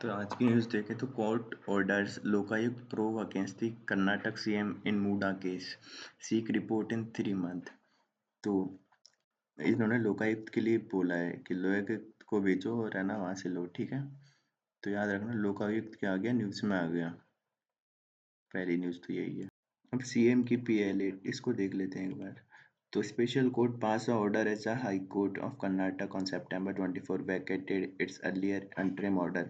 तो आज की न्यूज़ देखें तो court orders Lokayukta probe against the Karnataka CM in MUDA case, seek report in 3 month. तो इन्होंने लोकायुक्त के लिए बोला है कि लोकायुक्त को भेजो और है ना वहाँ से लो, ठीक है। तो याद रखना लोकायुक्त क्या आ गया, न्यूज़ में आ गया। पहली न्यूज़ तो यही है। अब सीएम की पीएलए इसको देख लेते हैं एक बार। तो special court pass a order as a high court of Karnataka on September 24 vacated its earlier interim order,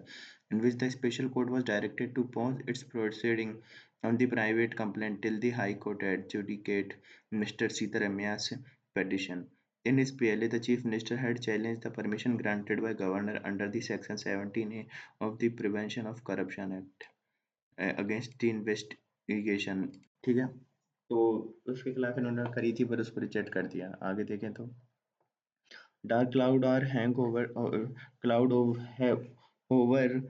in which the special court was directed to pause its proceeding on the private complaint till the High Court adjudicate Mr. Sitaramayya's petition. In his PLA, the Chief Minister had challenged the permission granted by Governor under the Section 17A of the Prevention of Corruption Act against the investigation, ठीक है। तो उसके खिलाफ इन्होंने करी थी पर उसको रिजेक्ट कर दिया। आगे देखें तो डार्क क्लाउड और hang over cloud over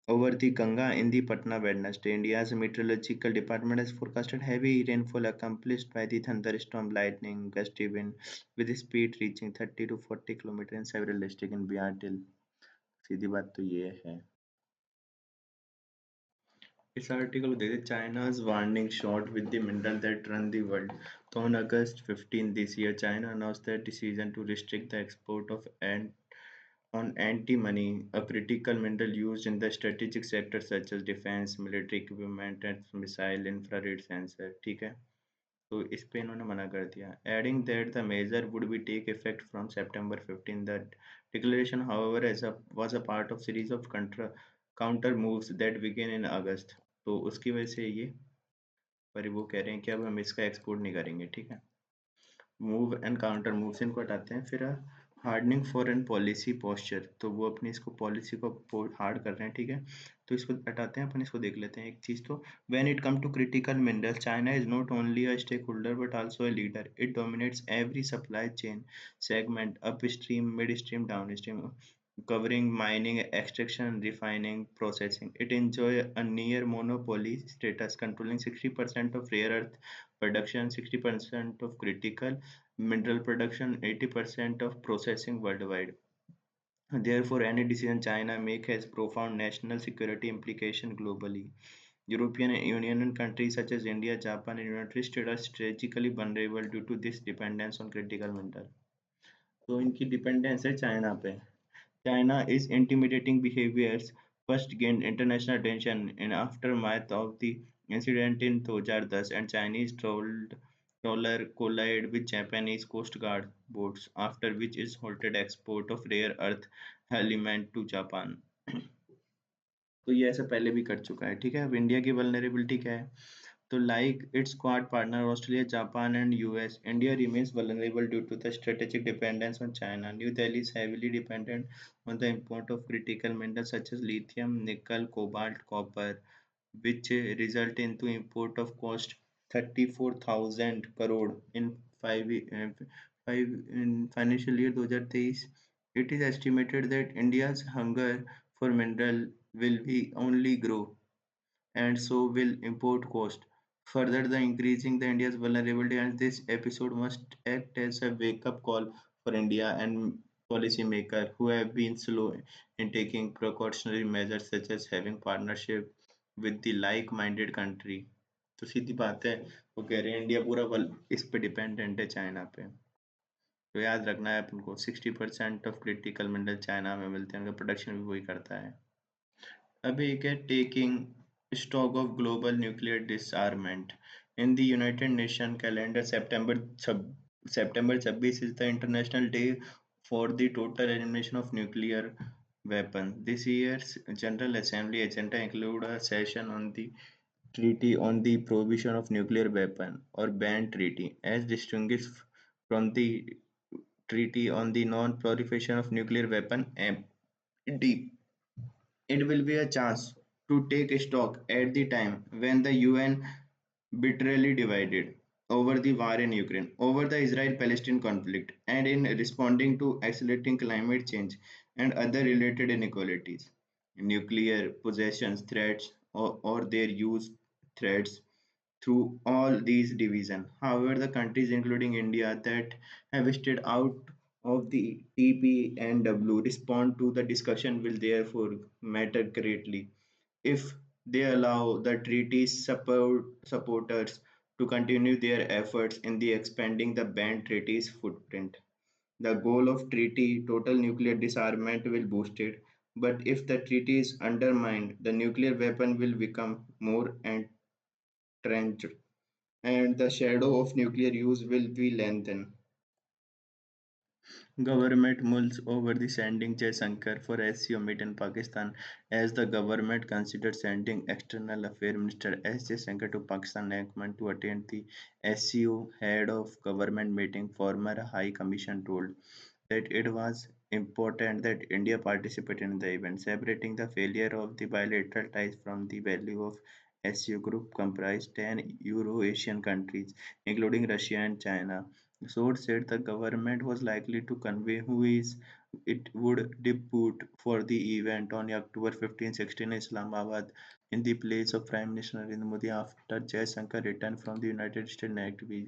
over the Ganga in the Patna Wednesday. India's meteorological department has forecasted heavy rainfall accompanied by the thunderstorm, lightning, gusty wind, with speed reaching 30 to 40 kilometers in several districts in Bihar till। सीधी बात तो ये है। इस article को देखिए, China's warning shot with the mineral that run the world. So on August 15 this year, China announced their decision to restrict the export of anti-money, a critical mineral used in the strategic sectors such as defense, military equipment and missile infrared sensor, ठीक है। तो इस पे इन्होंने मना कर दिया। Adding that the measure would be take effect from September 15. That declaration, however, was a part of series of counter moves that began in August. तो उसकी वजह से ये पर वो कह रहे हैं कि अब हम इसका एक्सपोर्ट नहीं करेंगे, ठीक है। मूव एंड काउंटर मूव्स इनको हटाते हैं। फिर हार्डनिंग फॉरेन पॉलिसी पोस्चर, तो वो अपनी इसको पॉलिसी को हार्ड कर रहे हैं, ठीक है। तो इसको हटाते हैं, अपन इसको देख लेते हैं एक चीज। तो when it come to critical minerals, China is not only a stakeholder but also a leader. It dominates every supply chain segment, upstream, midstream, downstream, covering mining, extraction, refining, processing. It enjoys a near monopoly status, controlling 60% of rare earth production, 60% of critical mineral production, 80% of processing worldwide. Therefore, any decision China make has profound national security implication globally. European Union and countries such as India, Japan, and United States are strategically vulnerable due to this dependence on critical mineral. तो इनकी dependence है China पे। China is intimidating behaviors first gained international attention in aftermath of the incident in 2010, and Chinese trawler collided with Japanese Coast Guard boats, after which it halted export of rare earth element to Japan. तो ये ऐसा पहले भी कर चुका है, ठीक है। अब इंडिया की वल्नरेबिलिटी क्या है? तो like its Quad partner Australia, Japan, and US, India remains vulnerable due to the strategic dependence on China. New Delhi is heavily dependent on the import of critical minerals such as lithium, nickel, cobalt, copper, which result into import of cost 34,000 crore in financial year 2023. It is estimated that India's hunger for mineral will be only grow, and so will import cost. Further, the increasing the India's vulnerability, and this episode must act as a wake-up call for India and policymakers who have been slow in taking precautionary measures such as having partnership with the like-minded country। तो सीधी बात है, वो कह रहे हैं India पूरा इस पे डिपेंडेंट है चाइना पे। तो याद रखना है अपन को 60% ऑफ क्रिटिकल मिनरल चाइना में मिलते हैं, उनका प्रोडक्शन भी वही करता है। अभी एक है taking stock of global nuclear disarmament in the United Nation calendar. September 26 is the International Day for the Total Elimination of Nuclear Weapons. This year's General Assembly agenda include a session on the Treaty on the Prohibition of Nuclear Weapons or Ban Treaty, as distinguished from the Treaty on the Non-Proliferation of Nuclear Weapons (MD). It will be a chance to take stock at the time when the UN bitterly divided over the war in Ukraine, over the Israel-Palestine conflict, and in responding to accelerating climate change and other related inequalities. Nuclear possessions threats or their use threats through all these divisions. However, the countries including India that have stayed out of the TPNW respond to the discussion will therefore matter greatly. If they allow the treaty's supporters to continue their efforts in the expanding the banned treaty's footprint. The goal of treaty total nuclear disarmament will boost it, but if the treaty is undermined, the nuclear weapon will become more entrenched, and the shadow of nuclear use will be lengthened. Government mulls over the sending Jaisankar for SCO meet in Pakistan, as the government considered sending External Affairs Minister S. Jaisankar to Pakistan next month to attend the SCO head of government meeting. Former High Commission told that it was important that India participate in the event, separating the failure of the bilateral ties from the value of SCO group comprised 10 Euro-Asian countries, including Russia and China. The source said the government was likely to convey who is it would debut for the event on October 15-16 in Islamabad in the place of Prime Minister Narendra Modi after Jaisankar returned from the United States next week.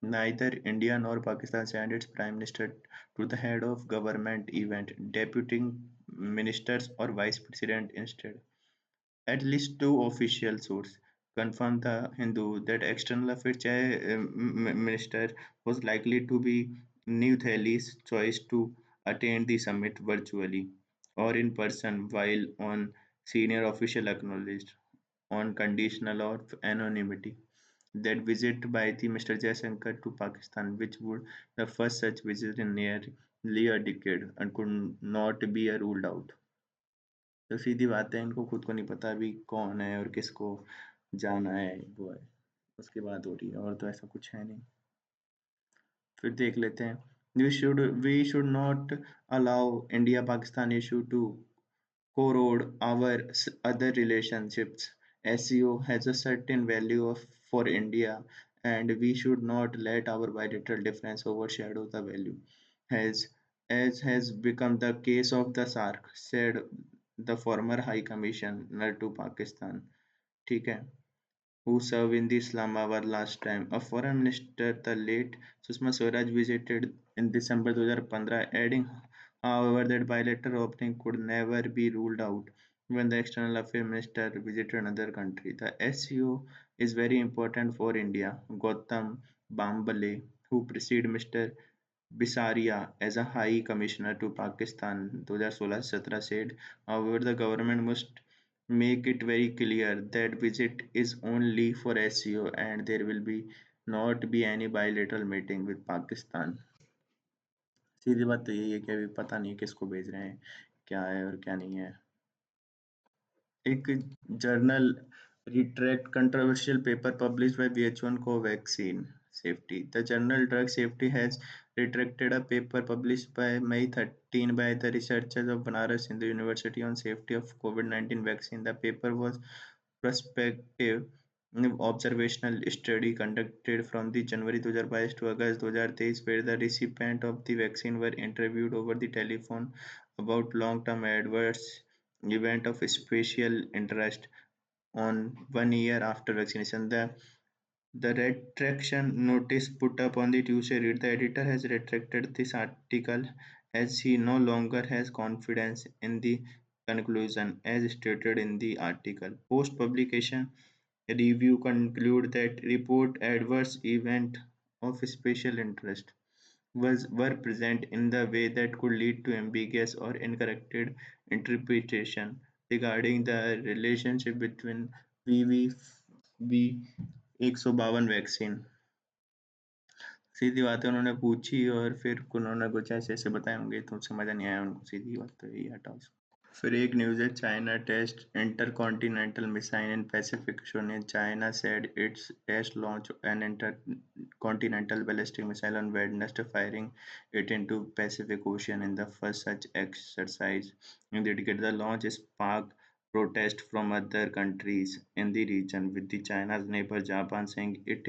Neither India nor Pakistan sent its prime minister to the head of government event, deputing ministers or vice president instead. At least two official sources confirmed the Hindu that External Affairs Minister was likely to be New Delhi's choice to attend the summit virtually or in person, while on senior official acknowledged on conditional of anonymity. That visit by the Mr. Jaishankar to Pakistan, which would the first such visit in nearly a decade, and could not be ruled out. तो सीधी बात है, इनको खुद को नहीं पता अभी कौन है और किसको जाना है, वो है उसकी बात हो रही है, और तो ऐसा कुछ है नहीं। फिर देख लेते हैं, we should not allow India Pakistan issue to corrode our other relationships. SEO has a certain value for India, and we should not let our bilateral difference overshadow the value. Has as has become the case of the SARC, said the former High Commissioner to Pakistan. ठीक है, who served in the Islamabad last time. A foreign minister, the late Sushma Swaraj, visited in December 2015, adding, however, that bilateral opening could never be ruled out when the external affairs minister visited another country. The SCO is very important for India. Gautam Bambale, who preceded Mr. Bisaria as a High Commissioner to Pakistan 2016-17 said, however, the government must make it very clear that visit is only for SEO and there will be not be any bilateral meeting with Pakistan. सीधी बात तो यही है कि अभी पता नहीं किसको भेज रहे हैं, क्या है और क्या नहीं है. एक journal retract controversial paper published by WHO on Covaxin safety. The journal Drug Safety has retracted a paper published by May 13 by the researchers of Banaras Hindu University on safety of COVID-19 vaccine. The paper was prospective observational study conducted from the January 2022 to August 2023 where the recipient of the vaccine were interviewed over the telephone about long-term adverse event of special interest on 1 year after vaccination. The retraction notice put up on the Tuesday read the editor has retracted this article as he no longer has confidence in the conclusion as stated in the article. Post publication review conclude that report adverse event of special interest were present in the way that could lead to ambiguous or incorrect interpretation regarding the relationship between VV152 vaccine. सीधी बात है, उन्होंने पूछी और फिर उन्होंने कुछ ऐसे ऐसे बताए होंगे तो समझ नहीं आया उनको. सीधी बात तो यही, हटाओ. फिर एक न्यूज़ है, China test intercontinental missile in Pacific Ocean. China said its test launch an intercontinental ballistic missile on Wednesday, firing it into Pacific Ocean in the first such exercise in the decade. The launch sparked protest from other countries in the region, with the China's neighbor Japan saying it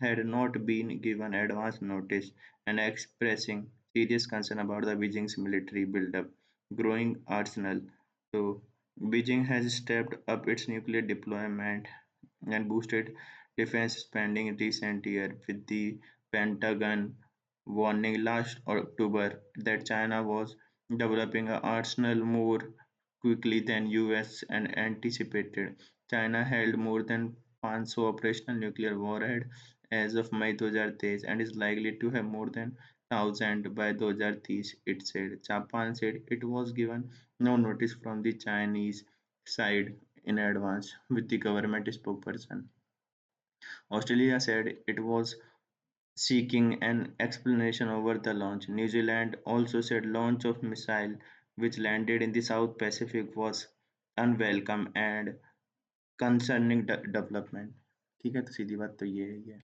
had not been given advance notice and expressing serious concern about the Beijing's military buildup growing arsenal. So, Beijing has stepped up its nuclear deployment and boosted defense spending in recent years, with the Pentagon warning last October that China was developing an arsenal more quickly than US and anticipated. China held more than 500 operational nuclear warhead as of May 2023 and is likely to have more than 1,000 by 2030, it said. Japan said it was given no notice from the Chinese side in advance, with the government spokesperson. Australia said it was seeking an explanation over the launch. New Zealand also said launch of missile which landed in the South Pacific was unwelcome and concerning development. ठीक है तो सीधी बात तो ये है